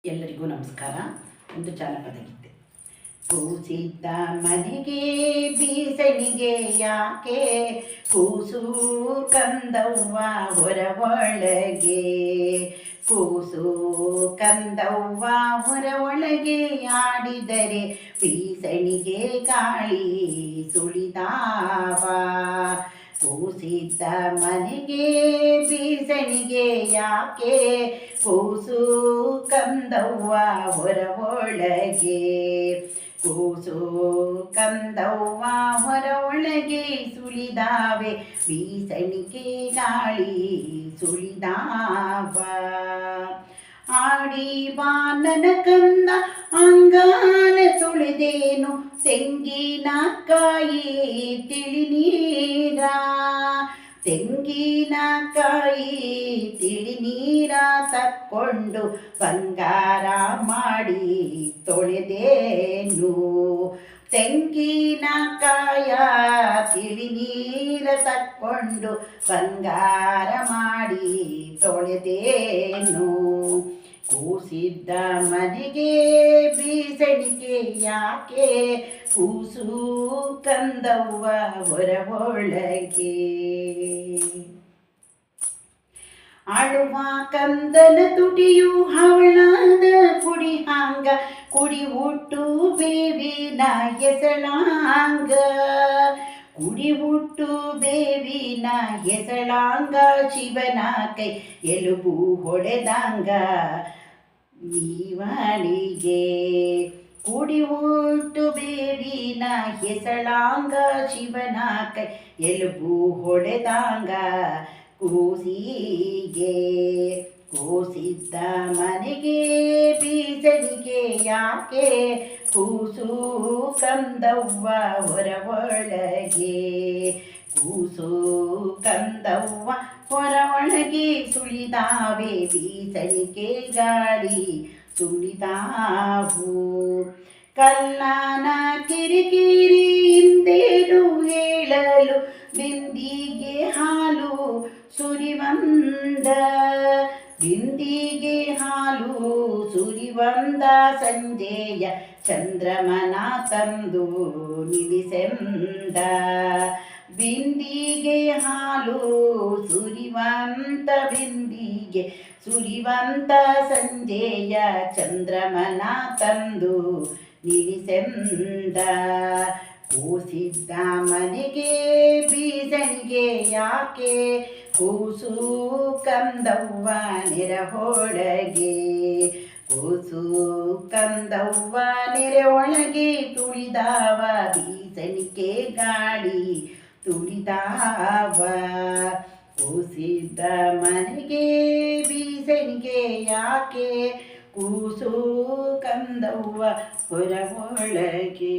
ಎಲ್ಲರಿಗೂ ನಮಸ್ಕಾರ. ಒಂದು ಜಾನಪದ ಗೀತೆ. ಕೂಸಿದ್ದ ಮನೆಗೆ ಬೀಸಣಿಗೆ ಯಾಕೆ, ಕೂಸು ಕಂದವ್ವ ಹೊರ ಒಳಗೆ, ಕೂಸು ಕಂದವ್ವ ಹೊರ ಒಳಗೆ ಆಡಿದರೆ ಬೀಸಣಿಗೆ ಗಾಳಿ ಸುಳಿದಾವ. ಕೂಸಿದ್ದ ಮನೆಗೆ ಬೀಸಣಿಗೆ ಯಾಕೆ, ಕೂಸು ಕಂದವ್ವ ಹೊರ ಒಳಗೆ, ಕೂಸು ಕಂದವ್ವ ಹೊರ ಒಳಗೆ ಸುಳಿದಾವೆ ಬೀಸಣಿಗೆ ಗಾಳಿ ಸುಳಿದಾವ. ಆಡಿ ಬಾ ನನ್ನ ಕಂದ ಅಂಗಾಲ ತುಳಿದೇನು ತೆಂಗಿನಕಾಯಿ ತಿಳಿ ನೀರ, ತೆಂಗಿನಕಾಯಿ ತಿಳಿ ನೀರ ತಕ್ಕೊಂಡು ಬಂಗಾರ ಮಾಡಿ ತೊಳೆದೇನು, ತೆಂಗಿನಕಾಯ ತಿಳಿ ನೀರ ತಕ್ಕೊಂಡು ಬಂಗಾರ ಮಾಡಿ ತೊಳೆದೇನು. ಕೂಸಿದ್ದ ಮನೆಗೆ ಬೀಸಣಿಗೆ ಯಾಕೆ, ಕೂಸು ಕಂದವ್ವ ಹೊರ ಒಳಗೆ. ಅಳುವ ಕಂದನ ತುಟಿಯು ಹವಳದ ಕುಡಿ ಹಾಂಗ, ಕುಡಿ ಹುಟ್ಟು ಬೇವಿನ ಎಸಳಾಂಗ, ಕುಡಿ ಹುಟ್ಟು ಬೇವಿನ ಎಸಳಾಂಗ, ಶಿವನ ಕೈ ಎಲುಬು ಹೊಡೆದಂಗ ನೀವಳಿಗೆ. ಕುಡಿ ಹುಟ್ಟು ಬೇವಿನ ಎಸಳಾಂಗ, ಶಿವನ ಕೈ ಎಲುಬು ಹೊಡೆದಂಗ ಕೂಸಿಗೆ. ಕೂಸಿದ್ದ ಮನೆಗೆ ಬೀಸಣಿಗೆ ಯಾಕೆ, ಕೂಸು ಕಂದವ್ವ ಹೊರ ಒಳಗೆ, ಕೂಸು ಕಂದವ್ವ ಹೊರ ಒಳಗೆ ಸುಳಿದಾವೆ ಬೀಸಣಿಗೆ ಗಾಳಿ ಸುಳಿದಾವು. ಕಲ್ಲನ ಕಿರಿಕಿರಿ ಹಿಂದೇನು ಹೇಳಲು ಬಿಂದಿಗೆ ಹಾಲು ಸುರಿವಂದ, ಬಿಂದಿಗೆ ಹಾಲು ಸುರಿವಂದ ಸಂಜೆಯ ಚಂದ್ರಮನ ತಂದು ನಿಲ್ಲಿಸೆಂದ. ಬಿಂದಿಗೆ ಹಾಲು ಸುರಿವಂತ, ಬಿಂದಿಗೆ ಸುರಿವಂತ ಸಂಜೆಯ ಚಂದ್ರಮನ ತಂದು ನಿಲ್ಲಿಸೆಂದ. ಕೂಸಿದ್ದ ಮನೆಗೆ ಬೀಸಣಿಗೆ ಯಾಕೆ, ಕೂಸು ಕಂದವ್ವ ನೆರೆ ಒಳಗೆ, ಕೂಸು ಕಂದವ್ವ ನೆರೆ ಒಳಗೆ ತುಳಿದಾವ ಬೀಸಣಿಗೆ ಗಾಳಿ ತುಳಿದಾವ. ಕೂಸಿದ್ದ ಮನೆಗೆ ಬೀಸಣಿಗೆ ಯಾಕೆ, ಕೂಸು ಕಂದವ್ವ ಹೊರ ಒಳಗೆ.